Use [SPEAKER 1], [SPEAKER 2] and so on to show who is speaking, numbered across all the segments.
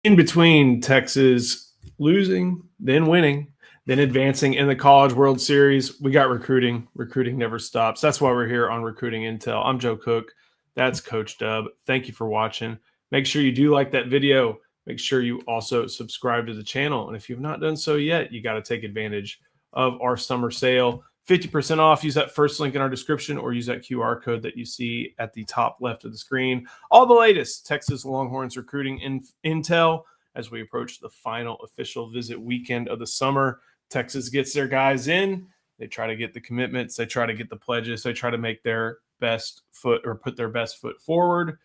[SPEAKER 1] In between Texas losing, then winning, then advancing in the College World Series, we got recruiting. Recruiting never stops. That's why we're here on Recruiting Intel. I'm Joe Cook. That's Coach Dub. Thank you for watching. Make sure you do like that video. Make sure you also subscribe to the channel. And if you've not done so yet, you got to take advantage of our summer sale. 50% off. Use that first link in our description or use that QR code that you see at the top left of the screen. All the latest Texas Longhorns recruiting intel as we approach the final official visit weekend of the summer. Texas gets their guys in. They try to get the commitments. They try to get the pledges. They try to make their best foot or put their best foot forward.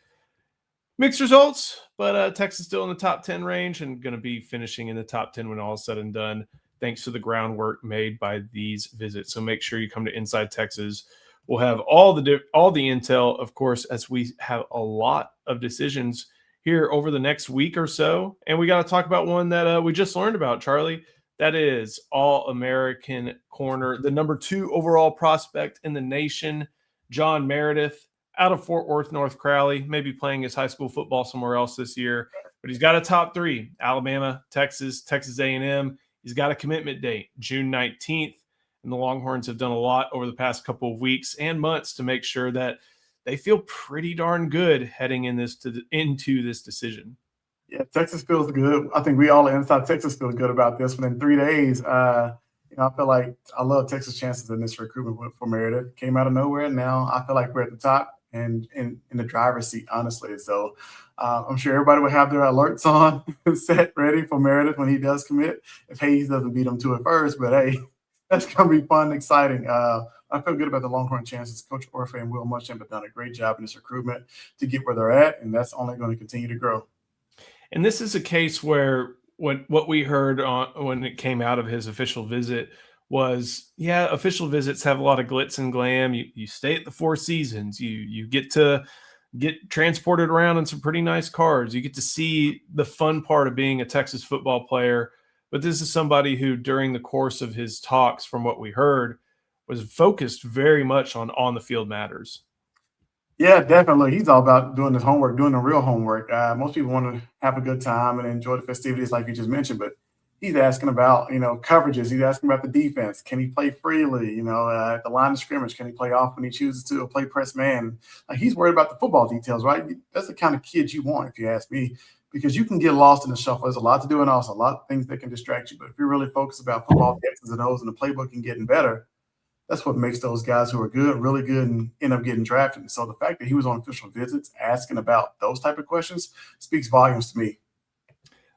[SPEAKER 1] Mixed results, but Texas still in the top 10 range and going to be finishing in the top 10 when all is said and done, thanks to the groundwork made by these visits. So make sure you come to Inside Texas. We'll have all the intel, of course, as we have a lot of decisions here over the next week or so. And we got to talk about one that we just learned about, Charlie. That is All-American corner, the number 2 overall prospect in the nation, John Meredith, out of Fort Worth, North Crowley, maybe playing his high school football somewhere else this year. But he's got a top 3, Alabama, Texas, Texas A&M. He's got a commitment date, June 19th. And the Longhorns have done a lot over the past couple of weeks and months to make sure that they feel pretty darn good heading into this decision.
[SPEAKER 2] Yeah, Texas feels good. I think we all inside Texas feel good about this one. In 3 days, I feel like I love Texas' chances in this recruitment for Meredith. Came out of nowhere, and now I feel like we're at the top and in the driver's seat, honestly. So I'm sure everybody will have their alerts on, set, ready for Meredith when he does commit. If Hayes doesn't beat him to it first, but hey, that's going to be fun, exciting. I feel good about the Longhorn chances. Coach Orfe and Will Muschamp have done a great job in this recruitment to get where they're at, and that's only going to continue to grow.
[SPEAKER 1] And this is a case where what we heard when it came out of his official visit was, yeah, official visits have a lot of glitz and glam. You stay at the Four Seasons. You get to get transported around in some pretty nice cars. You get to see the fun part of being a Texas football player. But this is somebody who, during the course of his talks, from what we heard, was focused very much on the field matters.
[SPEAKER 2] Yeah, definitely. He's all about doing his homework, doing the real homework. Most people want to have a good time and enjoy the festivities, like you just mentioned, but he's asking about, coverages. He's asking about the defense. Can he play freely? At the line of scrimmage, can he play off when he chooses to, or play press man? Like, he's worried about the football details, right? That's the kind of kid you want, if you ask me, because you can get lost in the shuffle. There's a lot to do, and also a lot of things that can distract you. But if you're really focused about football, the X's and O's and the playbook and getting better, that's what makes those guys who are good, really good, and end up getting drafted. So the fact that he was on official visits asking about those type of questions speaks volumes to me.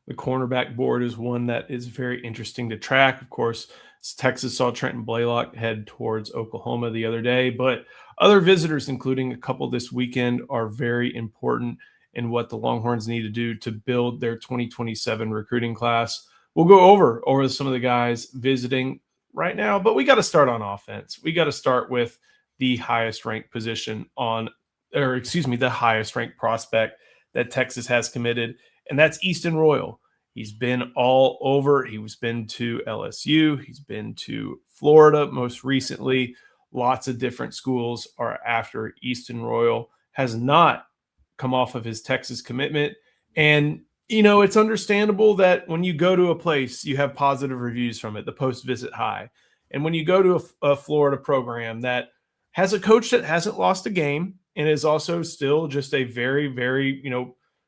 [SPEAKER 1] The cornerback board is one that is very interesting to track. Of course, Texas saw Trenton Blaylock head towards Oklahoma the other day, but other visitors, including a couple this weekend, are very important in what the Longhorns need to do to build their 2027 recruiting class. We'll go over some of the guys visiting right now, but we got to start on offense. We got to start with the highest ranked position the highest ranked prospect that Texas has committed, and that's Easton Royal. He's been all over. He's been to LSU. He's been to Florida most recently. Lots of different schools are after Easton Royal. Has not come off of his Texas commitment, and it's understandable that when you go to a place, you have positive reviews from it, the post-visit high. And when you go to a Florida program that has a coach that hasn't lost a game and is also still just a very, very,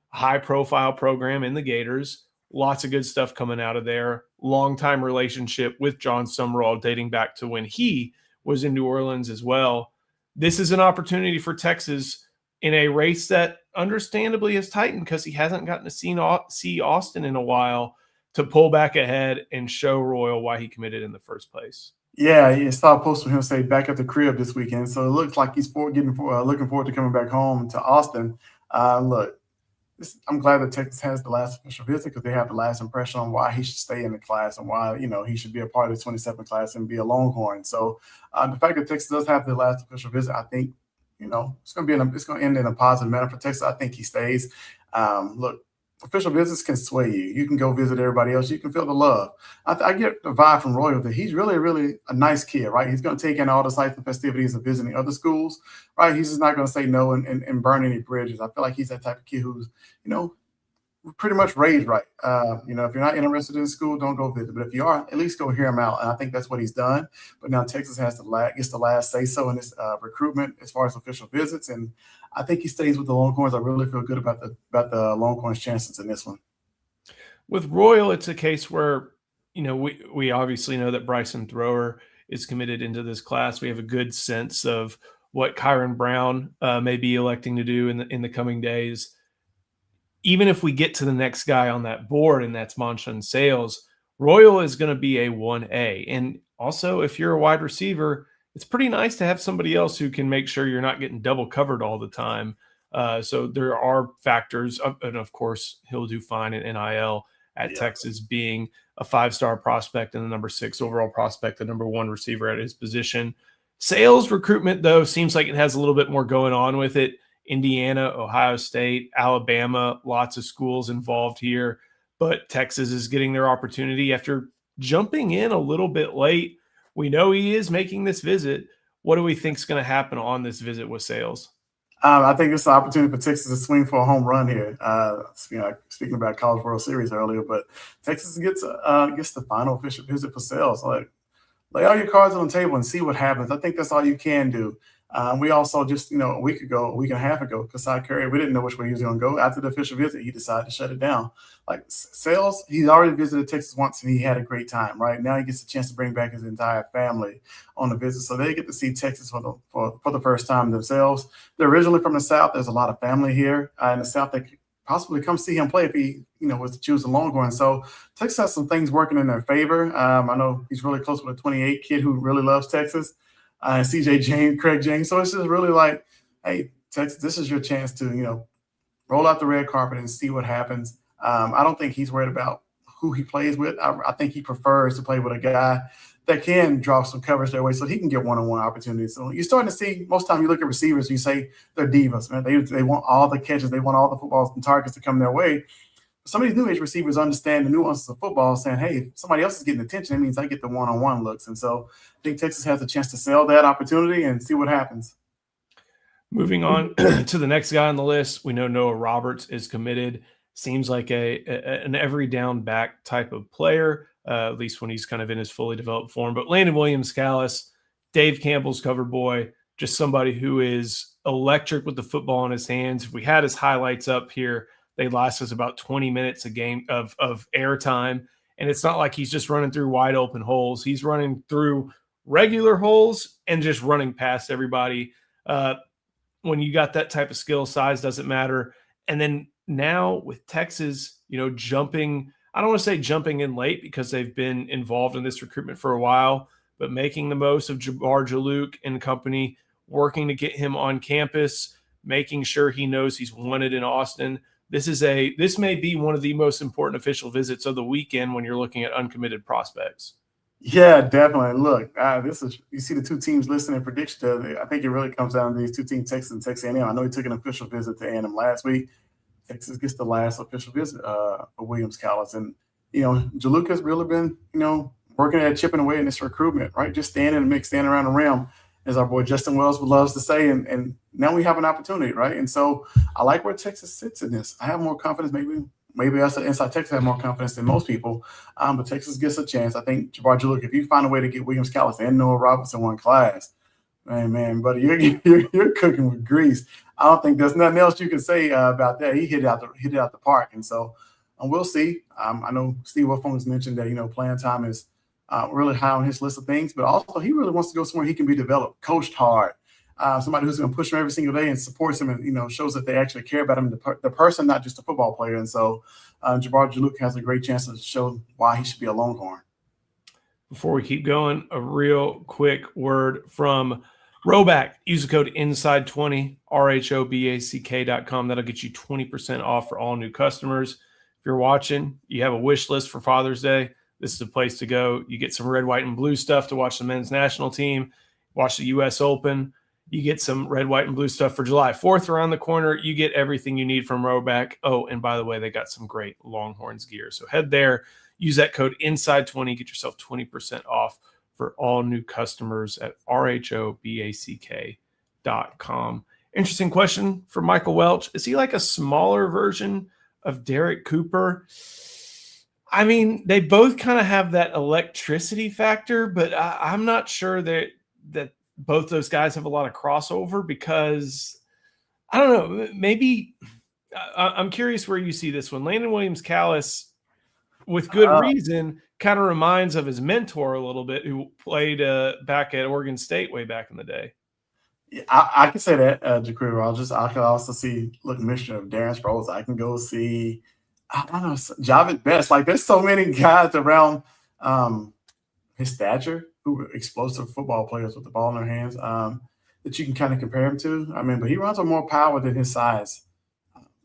[SPEAKER 1] high-profile program in the Gators, lots of good stuff coming out of there. Long-time relationship with John Sumrall dating back to when he was in New Orleans as well. This is an opportunity for Texas in a race that understandably is tightened because he hasn't gotten to see Austin in a while, to pull back ahead and show Royal why he committed in the first place.
[SPEAKER 2] Yeah, I saw a post from him say back at the crib this weekend. So it looks like he's looking forward to coming back home to Austin. I'm glad that Texas has the last official visit because they have the last impression on why he should stay in the class and why, he should be a part of the 27 class and be a Longhorn. So the fact that Texas does have the last official visit, I think, it's going to end in a positive manner for Texas. I think he stays. Look, official visits can sway you. You can go visit everybody else. You can feel the love. I get the vibe from Royal that he's really, really a nice kid, right? He's going to take in all the sights and festivities of visiting other schools, right? He's just not going to say no and burn any bridges. I feel like he's that type of kid who's, pretty much raised right. If you're not interested in school, don't go visit. But if you are, at least go hear him out. And I think that's what he's done. But now Texas gets the last say so in this recruitment as far as official visits. And I think he stays with the Longhorns. I really feel good about the Longhorns' chances in this one.
[SPEAKER 1] With Royal, it's a case where, we obviously know that Bryson Thrower is committed into this class. We have a good sense of what Kyron Brown may be electing to do in the coming days. Even if we get to the next guy on that board, and that's Monshun Sales, Royal is going to be a 1A. And also, if you're a wide receiver, it's pretty nice to have somebody else who can make sure you're not getting double covered all the time. So there are factors, and of course, he'll do fine in NIL at Texas, being a 5-star prospect and the number 6 overall prospect, the number 1 receiver at his position. Sales recruitment, though, seems like it has a little bit more going on with it. Indiana, Ohio State, Alabama, lots of schools involved here. But Texas is getting their opportunity after jumping in a little bit late. We know he is making this visit. What do we think is going to happen on this visit with Sales?
[SPEAKER 2] I think it's an opportunity for Texas to swing for a home run here. Speaking about College World Series earlier, but Texas gets the final official visit for Sales. Like, lay all your cards on the table and see what happens. I think that's all you can do. We also just, a week and a half ago, Kasai Curry, we didn't know which way he was going to go. After the official visit, he decided to shut it down. Like Sales, he's already visited Texas once and he had a great time, right? Now he gets a chance to bring back his entire family on the visit. So they get to see Texas for the first time themselves. They're originally from the South. There's a lot of family here in the South that could possibly come see him play if he, was to choose the Longhorn. So Texas has some things working in their favor. I know he's really close with a 28 kid who really loves Texas. CJ James, Craig James. So it's just really like, hey, Texas, this is your chance to, roll out the red carpet and see what happens. I don't think he's worried about who he plays with. I think he prefers to play with a guy that can draw some coverage their way so he can get one-on-one opportunities. So you're starting to see, most time you look at receivers, you say they're divas, man. They want all the catches. They want all the footballs and targets to come their way. Some of these new age receivers understand the nuances of football, saying, hey, if somebody else is getting attention, it means I get the one-on-one looks. And so I think Texas has a chance to sell that opportunity and see what happens.
[SPEAKER 1] Moving on to the next guy on the list, we know Noah Roberts is committed. Seems like an every down back type of player, at least when he's kind of in his fully developed form. But Landon Williams-Scalise, Dave Campbell's cover boy, just somebody who is electric with the football in his hands. If we had his highlights up here, they last us about 20 minutes a game of airtime. And it's not like he's just running through wide open holes. He's running through regular holes and just running past everybody. When you got that type of skill, size doesn't matter. And then now with Texas, jumping, I don't want to say jumping in late because they've been involved in this recruitment for a while, but making the most of Jabbar Jaluk and company, working to get him on campus, making sure he knows he's wanted in Austin. This may be one of the most important official visits of the weekend when you're looking at uncommitted prospects.
[SPEAKER 2] Yeah, definitely. Look, you see the two teams listed in prediction. I think it really comes down to these two teams, Texas and Texas A&M. I know he took an official visit to A&M last week. Texas gets the last official visit for Williams-Scalise. And, Jaluk has really been, working at chipping away in this recruitment, right? Just standing in the mix, standing around the rim, as our boy Justin Wells loves to say. And now we have an opportunity, right? And so I like where Texas sits in this. I have more confidence. Maybe us at Inside Texas have more confidence than most people, but Texas gets a chance. I think Jabbar Jaluk, if you find a way to get Williams-Scalise and Noah Roberts in one class, man, buddy, you're cooking with grease. I don't think there's nothing else you can say about that. He hit it out the park, and so we'll see. I know Steve Wilfong has mentioned that playing time is really high on his list of things, but also he really wants to go somewhere he can be developed, coached hard. Somebody who's going to push him every single day and supports him and, shows that they actually care about him, the person, not just a football player. And so Jabbar Jaluk has a great chance to show why he should be a Longhorn.
[SPEAKER 1] Before we keep going, a real quick word from Rhoback. Use the code INSIDE20, RHOBACK.com. That'll get you 20% off for all new customers. If you're watching, you have a wish list for Father's Day, this is the place to go. You get some red, white, and blue stuff to watch the men's national team, watch the U.S. Open. You get some red, white, and blue stuff for July 4th around the corner. You get everything you need from Rhoback. Oh, and by the way, they got some great Longhorns gear. So head there, use that code INSIDE20, get yourself 20% off for all new customers at RHOBACK.com. Interesting question for Michael Welch. Is he like a smaller version of Derek Cooper. I mean, they both kind of have that electricity factor, but I'm not sure that both those guys have a lot of crossover because I don't know. Maybe I'm curious where you see this one. Landon Williams-Callis, with good reason, kind of reminds of his mentor a little bit, who played back at Oregon State way back in the day.
[SPEAKER 2] Yeah, I can say that, Jaquir. I can also see, look, mixture of Darren Sproles. I can go see, I don't know, Javid Best. Like, there's so many guys around his stature who are explosive football players with the ball in their hands that you can kind of compare him to. I mean, but he runs with more power than his size.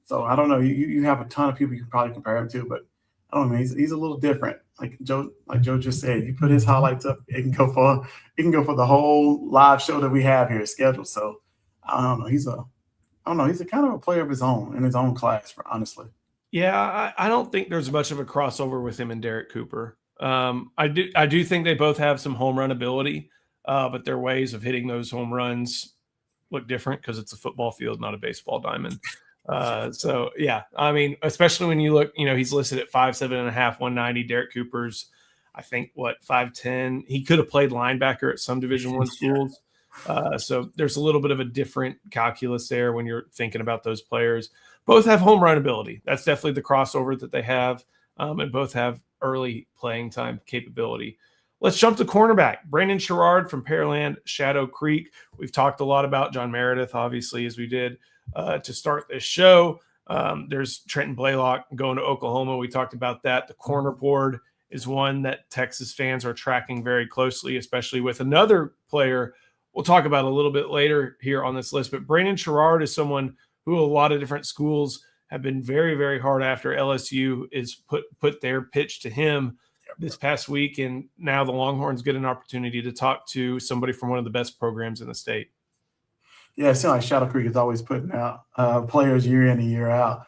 [SPEAKER 2] So I don't know. You have a ton of people you can probably compare him to, but I don't know. He's a little different. Like Joe just said, you put his highlights up, it can go for the whole live show that we have here scheduled. So I don't know. He's a kind of a player of his own in his own class, honestly.
[SPEAKER 1] Yeah, I don't think there's much of a crossover with him and Derek Cooper. I do think they both have some home run ability, but their ways of hitting those home runs look different because it's a football field, not a baseball diamond. So yeah, I mean, especially when you look, he's listed at 5'7.5", 190. Derek Cooper's, I think, 5'10". He could have played linebacker at some Division I schools. So there's a little bit of a different calculus there when you're thinking about those players. Both have home run ability. That's definitely the crossover that they have, and both have early playing time capability. Let's jump to cornerback. Brandon Sherrard from Pearland, Shadow Creek. We've talked a lot about John Meredith, obviously, as we did to start this show. There's Trenton Blaylock going to Oklahoma. We talked about that. The corner board is one that Texas fans are tracking very closely, especially with another player we'll talk about a little bit later here on this list. But Brandon Sherrard is someone who a lot of different schools have been very, very hard after. LSU is put their pitch to him this past week, and now the Longhorns get an opportunity to talk to somebody from one of the best programs in the state.
[SPEAKER 2] Yeah, it seems like Shadow Creek is always putting out players year in and year out.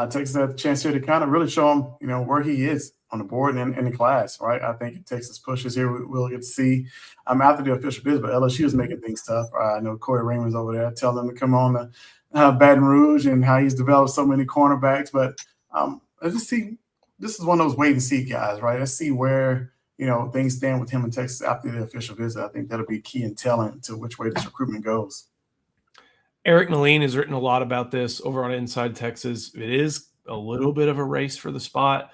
[SPEAKER 2] Texas had the chance here to kind of really show him, where he is on the board and in the class, right? I think if Texas pushes here, we'll get to see after the official visit, but LSU is making things tough. I know Corey Raymond's over there telling them to come on to Baton Rouge and how he's developed so many cornerbacks. But let's just see. This is one of those wait and see guys, right? Let's see where things stand with him in Texas after the official visit. I think that'll be key in telling to which way this recruitment goes.
[SPEAKER 1] Eric Moline has written a lot about this over on Inside Texas. It is a little bit of a race for the spot.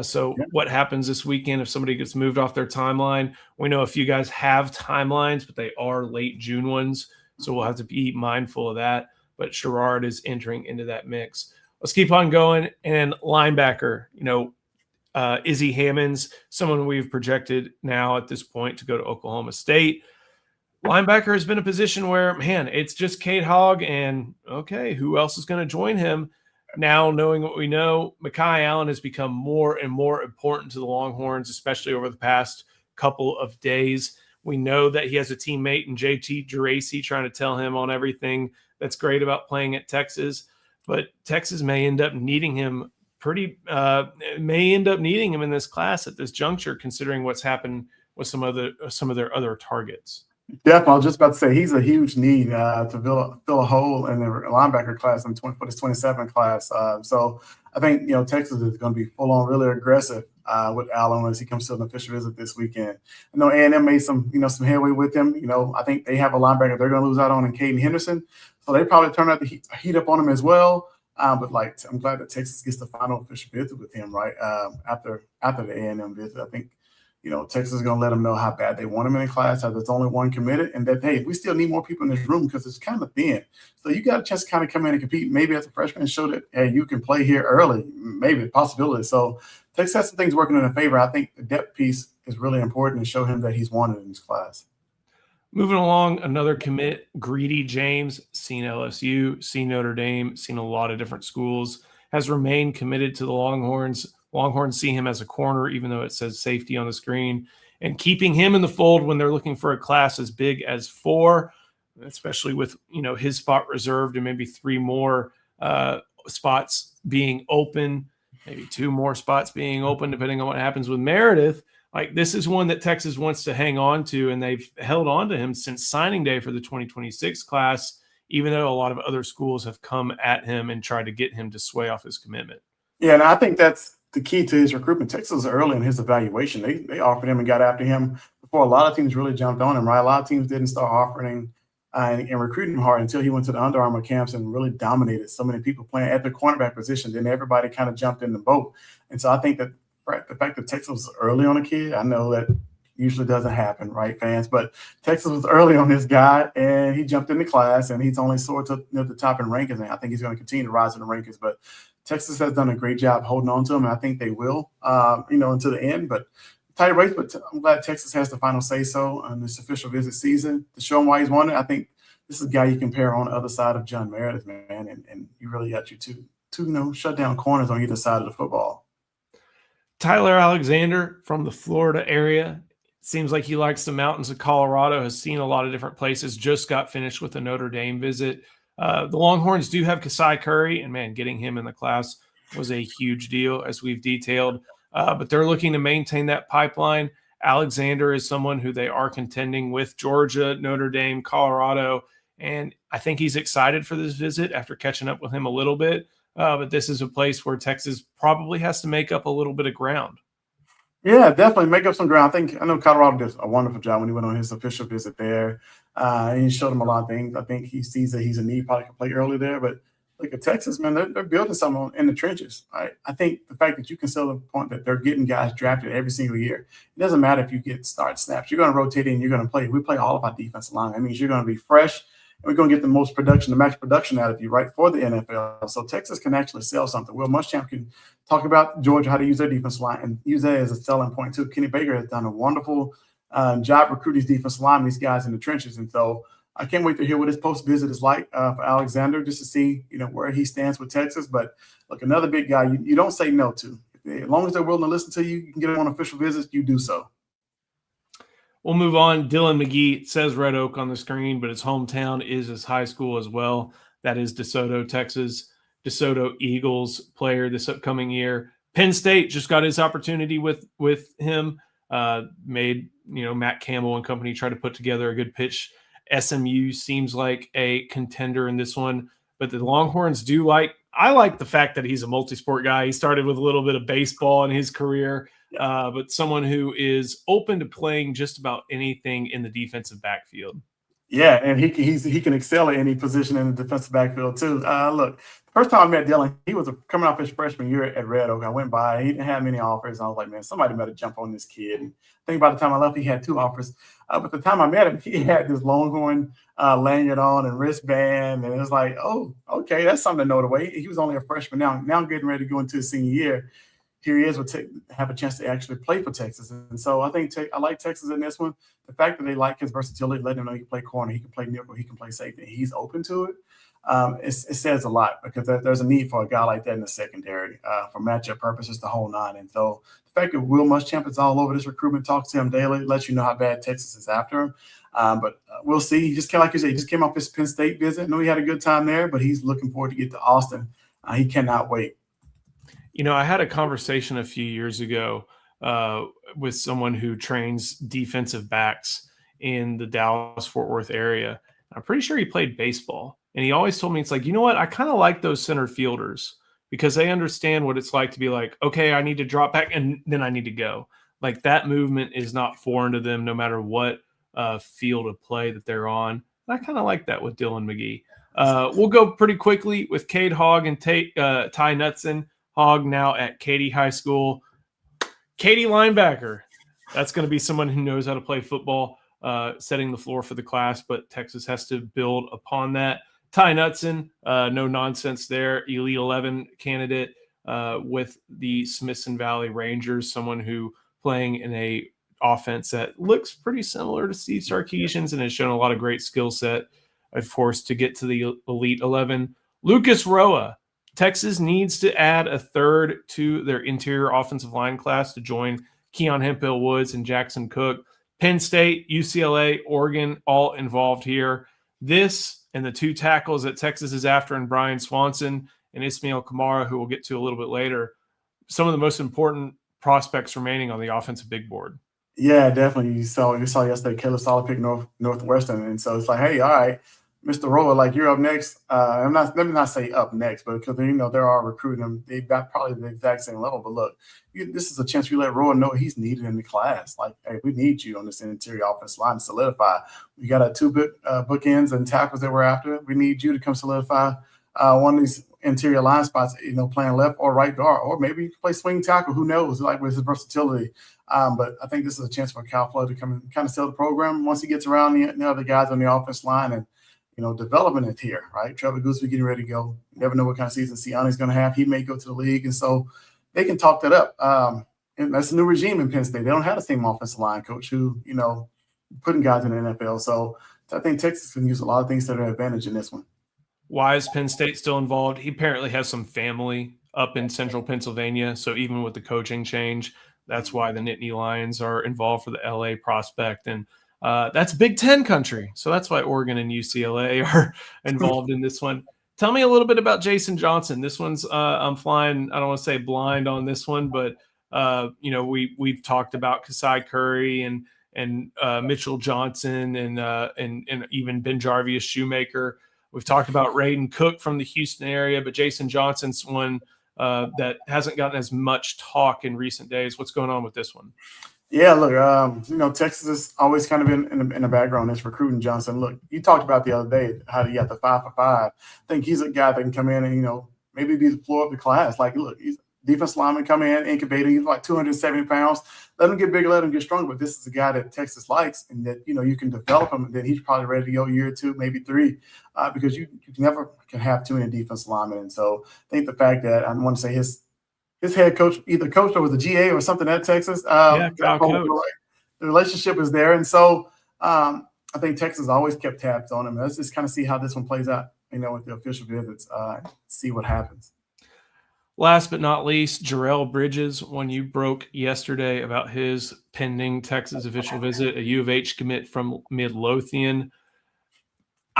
[SPEAKER 1] So what happens this weekend if somebody gets moved off their timeline? We know a few guys have timelines, but they are late June ones. So we'll have to be mindful of that. But Sherrard is entering into that mix. Let's keep on going. And linebacker, Izzy Hammonds, someone we've projected now at this point to go to Oklahoma State. Linebacker has been a position where, man, it's just Cade Hogg, and okay, who else is going to join him? Now, knowing what we know, Mekhi Allen has become more and more important to the Longhorns, especially over the past couple of days. We know that he has a teammate in JT Geraci trying to tell him on everything that's great about playing at Texas, but Texas may end up needing him in this class at this juncture, considering what's happened with some of their other targets.
[SPEAKER 2] Definitely. I was just about to say he's a huge need to fill a hole in the linebacker class for this 27 class. So I think, Texas is going to be full on really aggressive with Allen as he comes to an official visit this weekend. I know A&M made some headway with him. I think they have a linebacker they're going to lose out on in Caden Henderson. So they probably turn out to heat up on him as well. But I'm glad that Texas gets the final official visit with him, right? After the A&M visit, I think, Texas is going to let them know how bad they want him in the class, that there's only one committed, and that, hey, we still need more people in this room because it's kind of thin. So you got a chance to kind of come in and compete maybe as a freshman and show that, hey, you can play here early, maybe a possibility. So Texas has some things working in their favor. I think the depth piece is really important to show him that he's wanted in this class.
[SPEAKER 1] Moving along, another commit, Greedy James, seen LSU, seen Notre Dame, seen a lot of different schools, has remained committed to the Longhorns. Longhorns see him as a corner, even though it says safety on the screen, and keeping him in the fold when they're looking for a class as big as 4, especially with, his spot reserved and maybe 3 more spots being open, maybe 2 more spots being open, depending on what happens with Meredith. Like, this is one that Texas wants to hang on to, and they've held on to him since signing day for the 2026 class, even though a lot of other schools have come at him and tried to get him to sway off his commitment.
[SPEAKER 2] Yeah, and I think that's the key to his recruitment. Texas was early in his evaluation. They offered him and got after him before a lot of teams really jumped on him. Right, a lot of teams didn't start offering and recruiting him hard until he went to the Under Armour camps and really dominated so many people playing at the cornerback position. Then everybody kind of jumped in the boat, and so I think that right, the fact that Texas was early on a kid, I know that usually doesn't happen, right, fans? But Texas was early on this guy, and he jumped in the class, and he's only soared to the top in rankings, and I think he's going to continue to rise in the rankings. But Texas has done a great job holding on to him, and I think they will, until the end. But tight race, but I'm glad Texas has the final say so on this official visit season to show him why he's won it. I think this is a guy you compare on the other side of John Meredith, man, and you really got your two shut down corners on either side of the football.
[SPEAKER 1] Tyler Alexander from the Florida area. Seems like he likes the mountains of Colorado, has seen a lot of different places, just got finished with a Notre Dame visit. The Longhorns do have Kasai Curry, and man, getting him in the class was a huge deal, as we've detailed. But they're looking to maintain that pipeline. Alexander is someone who they are contending with Georgia, Notre Dame, Colorado, and I think he's excited for this visit after catching up with him a little bit. But this is a place where Texas probably has to make up a little bit of ground.
[SPEAKER 2] Yeah, definitely make up some ground. I know Colorado did a wonderful job when he went on his official visit there. And he showed him a lot of things. I think he sees that he's a need, probably can play early there. But look at Texas, man, they're building something in the trenches. Right? I think the fact that you can sell the point that they're getting guys drafted every single year, it doesn't matter if you get start snaps. You're going to rotate in, you're going to play. We play all of our defensive line. That means you're going to be fresh, and we're going to get the most production, the max production out of you, right, for the NFL. So Texas can actually sell something. Will Muschamp can talk about Georgia, how to use their defensive line, and use that as a selling point too. Kenny Baker has done a wonderful job recruiting these defensive line, these guys in the trenches. And so I can't wait to hear what his post-visit is like for Alexander, just to see, where he stands with Texas. But look, another big guy you don't say no to. As long as they're willing to listen to you, you can get them on official visits, you do so.
[SPEAKER 1] We'll move on. Dylan McGee says Red Oak on the screen, but his hometown is his high school as well. That is DeSoto, Texas. DeSoto Eagles player this upcoming year. Penn State just got his opportunity with him. Made Matt Campbell and company try to put together a good pitch. SMU seems like a contender in this one, but the Longhorns I like the fact that he's a multi-sport guy. He started with a little bit of baseball in his career. But someone who is open to playing just about anything in the defensive backfield.
[SPEAKER 2] Yeah, and he can excel at any position in the defensive backfield too. Look, the first time I met Dylan, he was coming off his freshman year at Red Oak. I went by, he didn't have many offers. I was like, man, somebody better jump on this kid. And I think by the time I left, he had 2 offers. But the time I met him, he had this Longhorn lanyard on and wristband, and it was like, oh, okay, that's something to know the way. He was only a freshman now. Now getting ready to go into his senior year. Here he is have a chance to actually play for Texas. And so I think I like Texas in this one. The fact that they like his versatility, let him know he can play corner, he can play nickel, he can play safety. He's open to it. It says a lot, because there's a need for a guy like that in the secondary for matchup purposes, the whole nine. And so the fact that Will Muschamp is all over this recruitment, talks to him daily, lets you know how bad Texas is after him. But we'll see. He just came, like you said, he just came off his Penn State visit. I know he had a good time there, but he's looking forward to get to Austin. He cannot wait.
[SPEAKER 1] I had a conversation a few years ago with someone who trains defensive backs in the Dallas-Fort Worth area. I'm pretty sure he played baseball. And he always told me, it's like, you know what? I kind of like those center fielders because they understand what it's like to be like, okay, I need to drop back and then I need to go. Like, that movement is not foreign to them no matter what field of play that they're on. And I kind of like that with Dylan McGee. We'll go pretty quickly with Cade Hogg and Ty Knutson. Hogg now at Katy High School. Katy linebacker. That's going to be someone who knows how to play football, setting the floor for the class, but Texas has to build upon that. Ty Knutson, no nonsense there. Elite 11 candidate with the Smithson Valley Rangers, someone who playing in a offense that looks pretty similar to Steve Sarkisian's and has shown a lot of great skill set, of course, to get to the Elite 11. Lucas Roa. Texas needs to add a third to their interior offensive line class to join Keon Hemphill Woods and Jackson Cook. Penn State, UCLA, Oregon, all involved here. This and the 2 tackles that Texas is after in Brian Swanson and Ismail Kamara, who we'll get to a little bit later, some of the most important prospects remaining on the offensive big board.
[SPEAKER 2] Yeah, definitely. You saw yesterday Caleb Solid pick Northwestern, and so it's like, hey, all right, Mr. Roller, like you're up next. Let me not say up next, but because there are recruiting them, they got probably the exact same level. But look, this is a chance you let Roller know he's needed in the class. Like, hey, we need you on this interior offense line to solidify. We got two bookends and tackles that we're after. We need you to come solidify one of these interior line spots. Playing left or right guard, or maybe play swing tackle. Who knows? Like with his versatility. But I think this is a chance for Cal Flood to come and kind of sell the program once he gets around the other guys on the offense line and. Development is here, right? Trevor Gooseby getting ready to go. You never know what kind of season Siani's going to have. He may go to the league, and so they can talk that up. And that's a new regime in Penn State. They don't have the same offensive line coach who, putting guys in the NFL. So I think Texas can use a lot of things to their advantage in this one.
[SPEAKER 1] Why is Penn State still involved? He apparently has some family up in central Pennsylvania. So even with the coaching change, that's why the Nittany Lions are involved for the LA prospect. And that's Big Ten country. So that's why Oregon and UCLA are involved in this one. Tell me a little bit about Jason Johnson. This one's I'm flying, I don't want to say blind on this one, but we've talked about Kasai Curry and Mitchell Johnson and even Ben Jarvius Shoemaker. We've talked about Raiden Cook from the Houston area, but Jason Johnson's one that hasn't gotten as much talk in recent days. What's going on with this one?
[SPEAKER 2] Yeah, look, Texas has always kind of been in the background is recruiting Johnson. Look, you talked about the other day how he got the 5 for 5. I think he's a guy that can come in and, maybe be the floor of the class. Like, look, he's defense lineman come in, incubating. He's like 270 pounds. Let him get bigger, let him get stronger. But this is a guy that Texas likes and that, you can develop him. And then he's probably ready to go a year or two, maybe 3, because you never can have too many defense linemen. And so I think the fact that I want to say his head coach either coached or was a GA or something at Texas. The relationship is there. And so I think Texas always kept tabs on him. Let's just kind of see how this one plays out, with the official visits, see what happens.
[SPEAKER 1] Last but not least, Jarrell Bridges, one you broke yesterday about his pending Texas official visit, a U of H commit from Midlothian.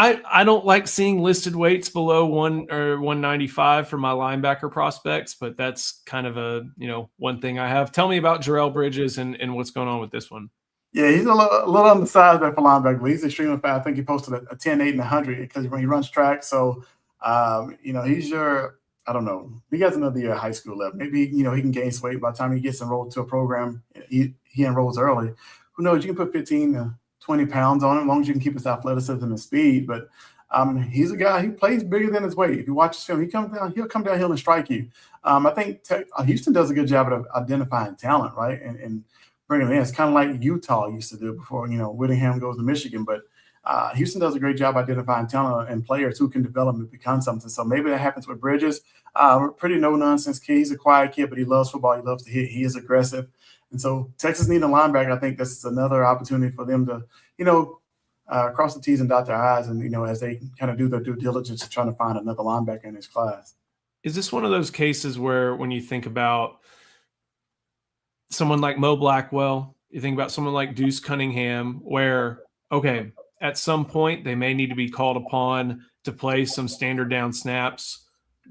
[SPEAKER 1] I don't like seeing listed weights below 195 for my linebacker prospects, but that's kind of a one thing I have. Tell me about Jarrell Bridges and what's going on with this one.
[SPEAKER 2] Yeah, he's a little on the side there for linebacker, but he's extremely fast. I think he posted a 10, 8, and 100 because when he runs track. So, he's your I don't know. He has another year of high school left. Maybe he can gain some weight by the time he gets enrolled to a program. He enrolls early. Who knows? You can put 15 to 20 pounds on him, as long as you can keep his athleticism and speed. But he's a guy, he plays bigger than his weight. If you watch his film, he'll come downhill and strike you. I think Houston does a good job of identifying talent, right? And bringing him in. It's kind of like Utah used to do before, Whittingham goes to Michigan. But Houston does a great job identifying talent and players who can develop and become something. So maybe that happens with Bridges. Pretty no-nonsense kid. He's a quiet kid, but he loves football. He loves to hit. He is aggressive. And so Texas needs a linebacker. I think this is another opportunity for them to, cross the T's and dot their I's and, as they kind of do their due diligence trying to find another linebacker in this class.
[SPEAKER 1] Is this one of those cases where when you think about someone like Mo Blackwell, you think about someone like Deuce Cunningham, where, okay, at some point they may need to be called upon to play some standard down snaps,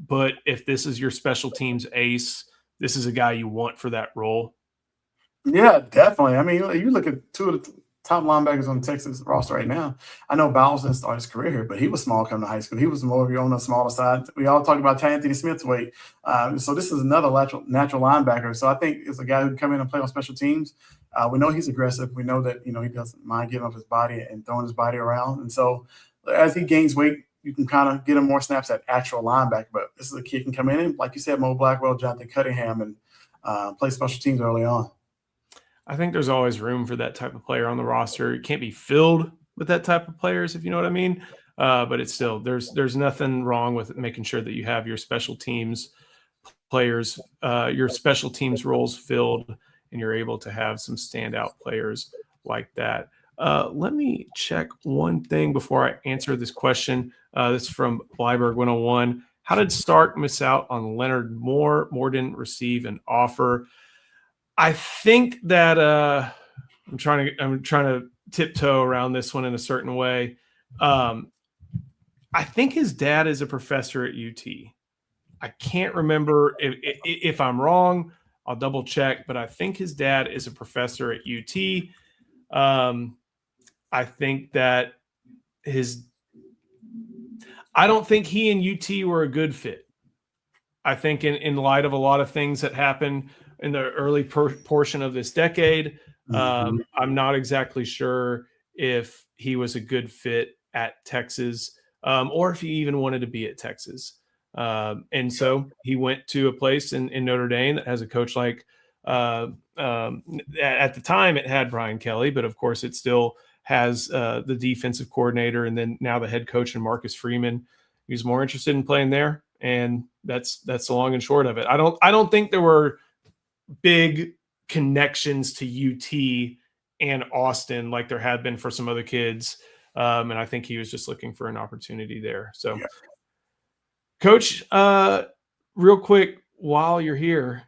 [SPEAKER 1] but if this is your special teams ace, this is a guy you want for that role?
[SPEAKER 2] Yeah, definitely. I mean, you look at two of the top linebackers on the Texas roster right now. I know Bowles didn't start his career here, but he was small coming to high school. He was more on the smaller side. We all talk about Anthony Smith's weight. So this is another natural linebacker. So I think it's a guy who can come in and play on special teams. We know he's aggressive. We know that, he doesn't mind giving up his body and throwing his body around. And so as he gains weight, you can kind of get him more snaps at actual linebacker. But this is a kid can come in and, like you said, Mo Blackwell, Jonathan Cunningham, and play special teams early on.
[SPEAKER 1] I think there's always room for that type of player on the roster. It can't be filled with that type of players, if you know what I mean. But it's still, there's nothing wrong with making sure that you have your special teams players, your special teams roles filled, and you're able to have some standout players like that. Let me check one thing before I answer this question. This is from Blyberg 101. How did Stark miss out on Leonard Moore? Moore didn't receive an offer. I think that I'm trying to tiptoe around this one in a certain way. I think his dad is a professor at UT. I can't remember if I'm wrong. I'll double check, but I think his dad is a professor at UT. I think that I don't think he and UT were a good fit. I think in light of a lot of things that happened in the early portion of this decade, I'm not exactly sure if he was a good fit at Texas, or if he even wanted to be at Texas. And so he went to a place in Notre Dame that has a coach like, at the time it had Brian Kelly, but of course it still has the defensive coordinator and then now the head coach and Marcus Freeman. He was more interested in playing there. And that's the long and short of it. I don't think there were big connections to UT and Austin like there had been for some other kids. And I think he was just looking for an opportunity there. So, yeah. Coach, real quick, while you're here,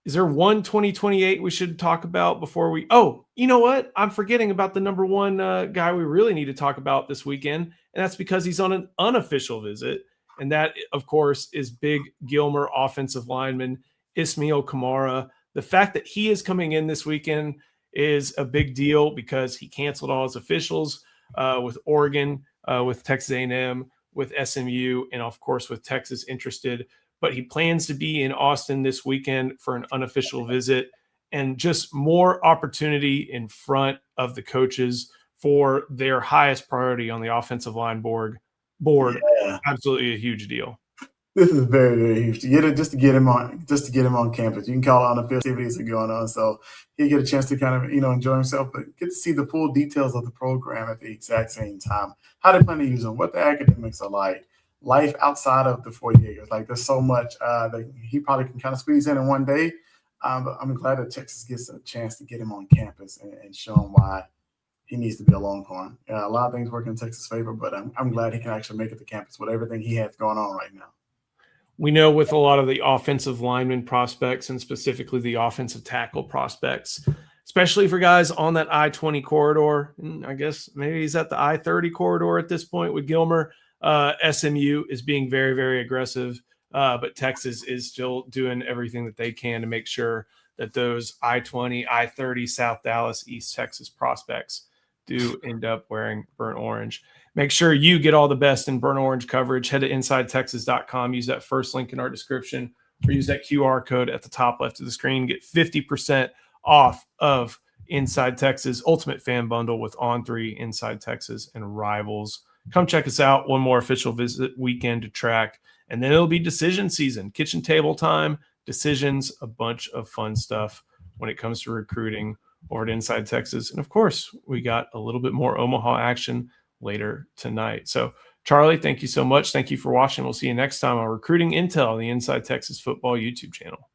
[SPEAKER 1] is there one 2028 we should talk about before we – oh, you know what? I'm forgetting about the number one guy we really need to talk about this weekend, and that's because he's on an unofficial visit. And that, of course, is big Gilmer offensive lineman Ismail Kamara. The fact that he is coming in this weekend is a big deal because he canceled all his officials with Oregon, with Texas A&M, with SMU, and, of course, with Texas interested. But he plans to be in Austin this weekend for an unofficial visit and just more opportunity in front of the coaches for their highest priority on the offensive line board. Yeah. Absolutely a huge deal.
[SPEAKER 2] This is very, very huge to get him on campus. You can call on the festivities that are going on, so he get a chance to kind of enjoy himself, but get to see the full details of the program at the exact same time. How they plan to use them, what the academics are like, life outside of the 4 years. Like there's so much that he probably can kind of squeeze in one day. But I'm glad that Texas gets a chance to get him on campus and show him why he needs to be a Longhorn. A lot of things work in Texas' favor, but I'm glad he can actually make it to campus with everything he has going on right now.
[SPEAKER 1] We know with a lot of the offensive lineman prospects and specifically the offensive tackle prospects, especially for guys on that I-20 corridor, and I guess maybe he's at the I-30 corridor at this point with Gilmer. SMU is being very, very aggressive, but Texas is still doing everything that they can to make sure that those I-20, I-30, South Dallas, East Texas prospects do end up wearing burnt orange. Make sure you get all the best in burnt orange coverage. Head to InsideTexas.com. Use that first link in our description or use that QR code at the top left of the screen. Get 50% off of Inside Texas Ultimate Fan Bundle with On3, Inside Texas, and Rivals. Come check us out. One more official visit weekend to track. And then it'll be decision season, kitchen table time, decisions, a bunch of fun stuff when it comes to recruiting over at Inside Texas. And, of course, we got a little bit more Omaha action later tonight. So, Charlie, thank you so much. Thank you for watching. We'll see you next time on Recruiting Intel, the Inside Texas Football YouTube channel.